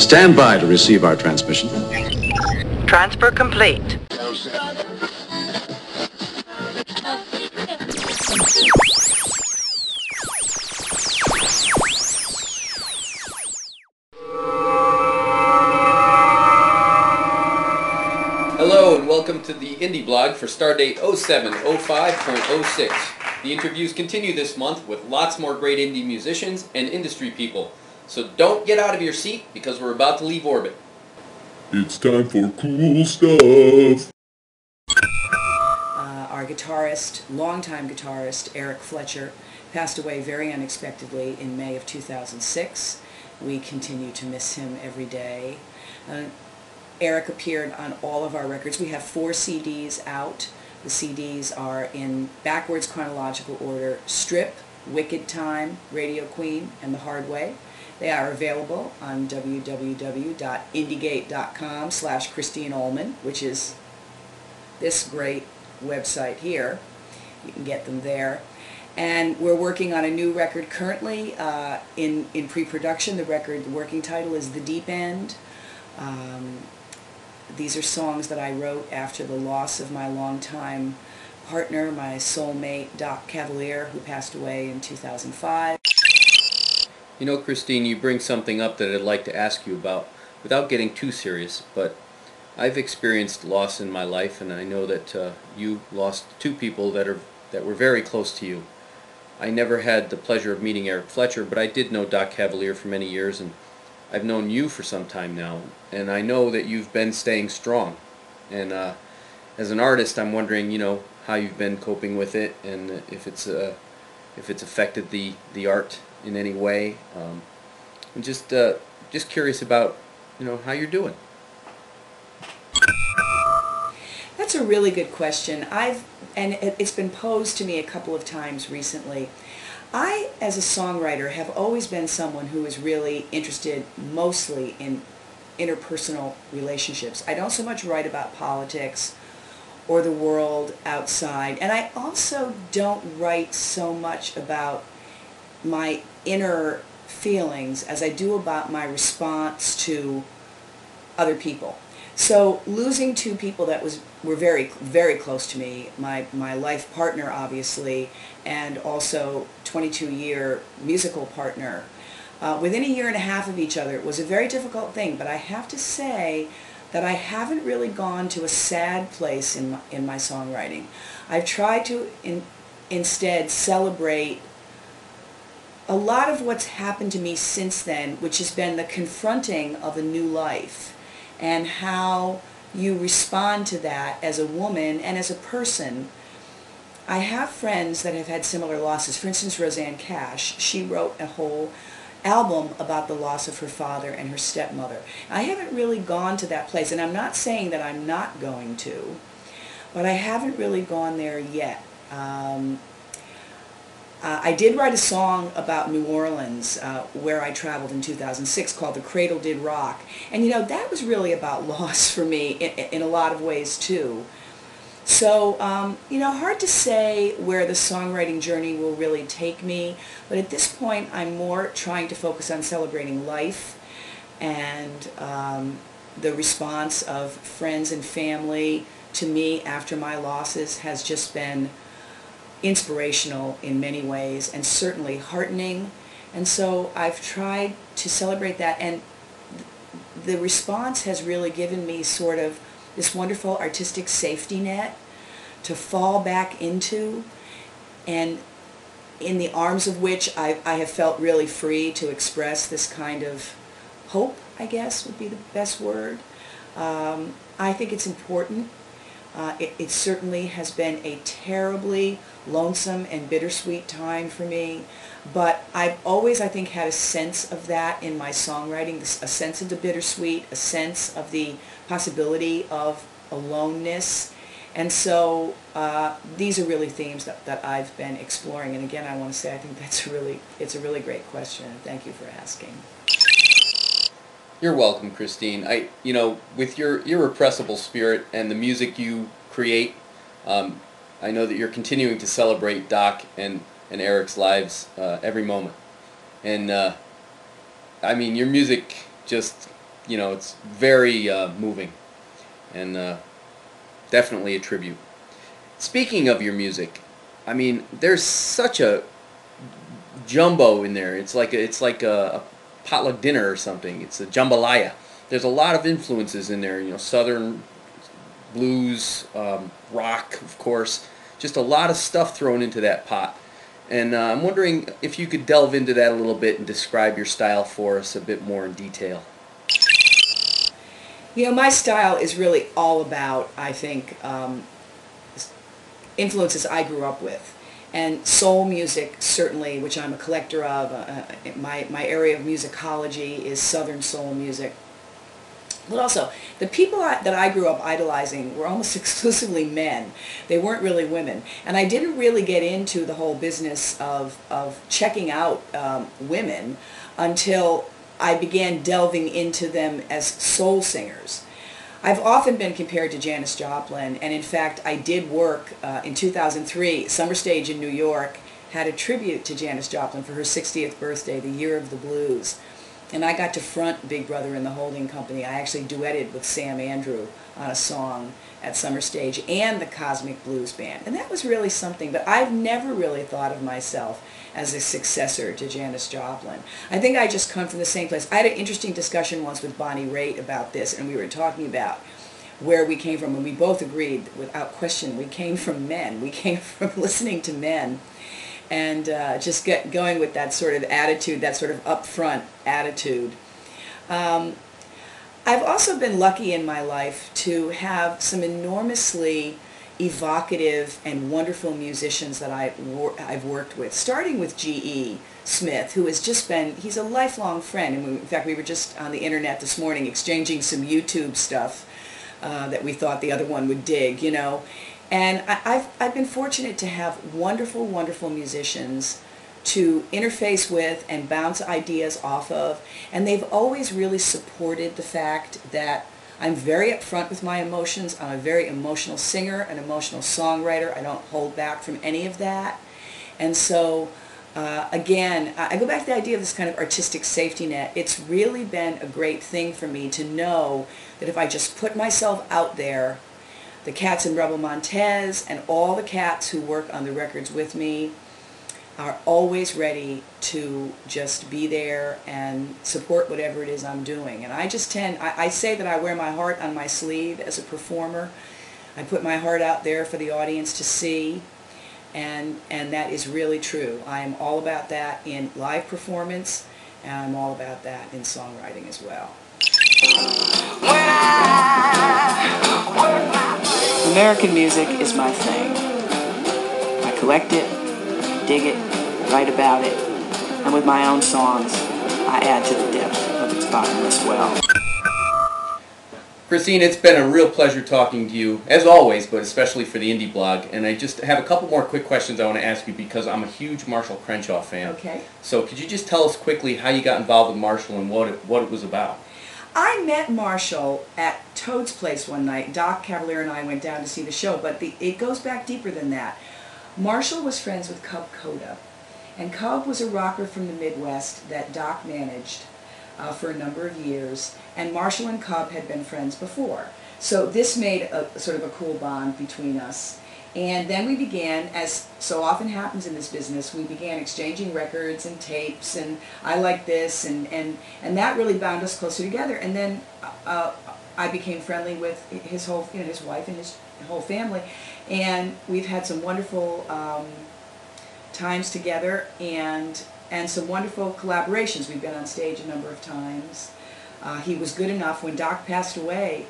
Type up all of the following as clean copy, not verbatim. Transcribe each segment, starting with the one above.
Stand by to receive our transmission. Transfer complete. Hello and welcome to the IndieBlogg for Stardate 0705.06. The interviews continue this month with lots more great indie musicians and industry people. So don't get out of your seat because we're about to leave orbit. It's time for cool stuff. Our guitarist, longtime guitarist, Eric Fletcher, passed away very unexpectedly in May of 2006. We continue to miss him every day. Eric appeared on all of our records. We have 4 CDs out. The CDs are in backwards chronological order: Strip, Wicked Time, Radio Queen, and The Hard Way. They are available on www.indiegate.com/Christine Ohlman, which is this great website here. You can get them there. And we're working on a new record currently in pre-production. The working title is The Deep End. These are songs that I wrote after the loss of my longtime partner, my soulmate, Doc Cavalier, who passed away in 2005. You know, Christine, you bring something up that I'd like to ask you about without getting too serious, but I've experienced loss in my life, and I know that you lost 2 people that were very close to you. I never had the pleasure of meeting Eric Fletcher, but I did know Doc Cavalier for many years, and I've known you for some time now, and I know that you've been staying strong. And as an artist, I'm wondering, you know, how you've been coping with it, and if it's affected the art in any way. I'm just curious about, you know, how you're doing. That's a really good question. It's been posed to me a couple of times recently. I, as a songwriter, have always been someone who is really interested mostly in interpersonal relationships. I don't so much write about politics or the world outside, and I also don't write so much about my inner feelings as I do about my response to other people. So losing 2 people that were very, very close to me, my life partner obviously, and also 22-year musical partner, within a year and a half of each other, was a very difficult thing. But I have to say that I haven't really gone to a sad place in my songwriting. I've tried to instead celebrate a lot of what's happened to me since then, which has been the confronting of a new life and how you respond to that as a woman and as a person. I have friends that have had similar losses. For instance, Rosanne Cash, she wrote a whole album about the loss of her father and her stepmother. I haven't really gone to that place, and I'm not saying that I'm not going to, but I haven't really gone there yet. I did write a song about New Orleans, where I traveled in 2006, called The Cradle Did Rock. And, you know, that was really about loss for me in a lot of ways, too. So, you know, hard to say where the songwriting journey will really take me. But at this point, I'm more trying to focus on celebrating life and the response of friends and family to me after my losses has just been inspirational in many ways and certainly heartening. And so I've tried to celebrate that, and the response has really given me sort of this wonderful artistic safety net to fall back into, and in the arms of which I have felt really free to express this kind of hope, I guess would be the best word. I think it's important. It certainly has been a terribly lonesome and bittersweet time for me, but I've always, I think, had a sense of that in my songwriting, a sense of the bittersweet, a sense of the possibility of aloneness. And so these are really themes that I've been exploring. And again, I want to say I think it's a really great question, and thank you for asking. You're welcome, Christine. You know, with your irrepressible spirit and the music you create, I know that you're continuing to celebrate Doc and Eric's lives every moment. And I mean, your music just you know, it's very moving, and definitely a tribute. Speaking of your music, I mean, there's such a jumbo in there. It's like a potluck dinner or something. It's a jambalaya. There's a lot of influences in there. You know, Southern blues, rock, of course. Just a lot of stuff thrown into that pot. And I'm wondering if you could delve into that a little bit and describe your style for us a bit more in detail. You know, my style is really all about, I think, influences I grew up with. And soul music, certainly, which I'm a collector of. My area of musicology is Southern soul music. But also, the people that I grew up idolizing were almost exclusively men. They weren't really women. And I didn't really get into the whole business of checking out women until I began delving into them as soul singers. I've often been compared to Janis Joplin, and in fact I did work in 2003, Summer Stage in New York had a tribute to Janis Joplin for her 60th birthday, the Year of the Blues. And I got to front Big Brother and the Holding Company. I actually duetted with Sam Andrew on a song at Summer Stage and the Cosmic Blues Band. And that was really something, but I've never really thought of myself as a successor to Janis Joplin. I think I just come from the same place. I had an interesting discussion once with Bonnie Raitt about this, and we were talking about where we came from, and we both agreed, without question, we came from men. We came from listening to men. And just going with that sort of attitude, that sort of upfront attitude. I've also been lucky in my life to have some enormously evocative and wonderful musicians that I've worked with, starting with G.E. Smith, who has just been, he's a lifelong friend. And in fact, we were just on the internet this morning exchanging some YouTube stuff that we thought the other one would dig, you know. And I've been fortunate to have wonderful, wonderful musicians to interface with and bounce ideas off of. And they've always really supported the fact that I'm very upfront with my emotions. I'm a very emotional singer, an emotional songwriter. I don't hold back from any of that. And so, again, I go back to the idea of this kind of artistic safety net. It's really been a great thing for me to know that if I just put myself out there, the cats in Rebel Montez and all the cats who work on the records with me are always ready to just be there and support whatever it is I'm doing. And I just I say that I wear my heart on my sleeve as a performer. I put my heart out there for the audience to see, and that is really true. I am all about that in live performance, and I'm all about that in songwriting as well. American music is my thing. I collect it, dig it, write about it, and with my own songs, I add to the depth of its bottomless well. Christine, it's been a real pleasure talking to you, as always, but especially for the IndieBlogg. And I just have a couple more quick questions I want to ask you because I'm a huge Marshall Crenshaw fan. Okay. So could you just tell us quickly how you got involved with Marshall and what it was about? I met Marshall at Toad's Place one night. Doc Cavalier and I went down to see the show, but it goes back deeper than that. Marshall was friends with Cub Coda, and Cub was a rocker from the Midwest that Doc managed for a number of years, and Marshall and Cub had been friends before. So this made a sort of a cool bond between us. And then we began, as so often happens in this business, we began exchanging records and tapes, and I like this, and that really bound us closer together. And then I became friendly with his whole, his wife and his whole family, and we've had some wonderful times together and some wonderful collaborations. We've been on stage a number of times. He was good enough when Doc passed away.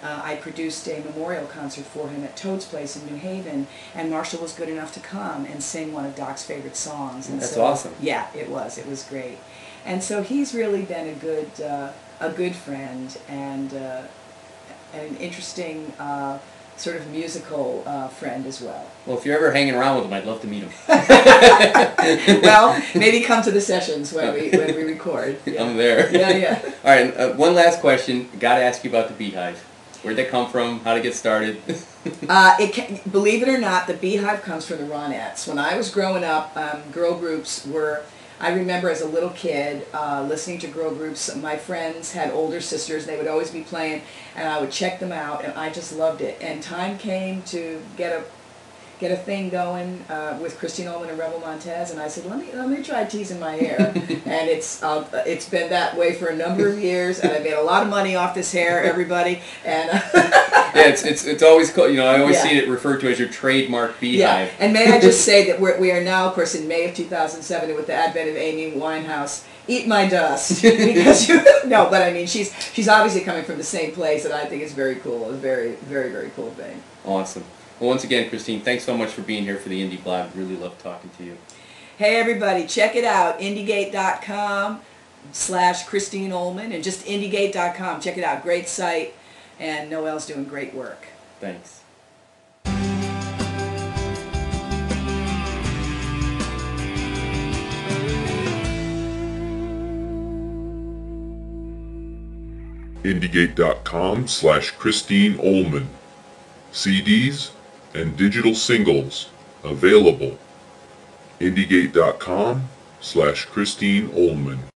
I produced a memorial concert for him at Toad's Place in New Haven, and Marshall was good enough to come and sing one of Doc's favorite songs. And that's so, awesome. Yeah, it was great. And so he's really been a good friend and an interesting sort of musical friend as well. Well, if you're ever hanging around with him, I'd love to meet him. Well, maybe come to the sessions when we record. Yeah. I'm there. Yeah. All right, one last question. Got to ask you about the Beehive. Where'd they come from? How to get started? Believe it or not, the Beehive comes from the Ronettes. When I was growing up, girl groups were I remember as a little kid listening to girl groups. My friends had older sisters. They would always be playing, and I would check them out, and I just loved it. And time came to get a thing going with Christine Ohlman and Rebel Montez, and I said, let me try teasing my hair. And it's been that way for a number of years, and I made a lot of money off this hair, everybody. And yeah, it's always called, you know, I always see it referred to as your trademark beehive. Yeah, and may I just say that we are now, of course, in May of 2007, and with the advent of Amy Winehouse, eat my dust. Because no, but I mean, she's obviously coming from the same place, and I think it's very cool. It's a very, very, very cool thing. Awesome. Well, once again, Christine, thanks so much for being here for the Indie Blog. Really love talking to you. Hey, everybody, check it out, indiegate.com/Christine Ohlman, and just indiegate.com. Check it out. Great site, and Noelle's doing great work. Thanks. IndieGate.com/Christine Ohlman. CDs and digital singles available. IndieGate.com/Christine Ohlman.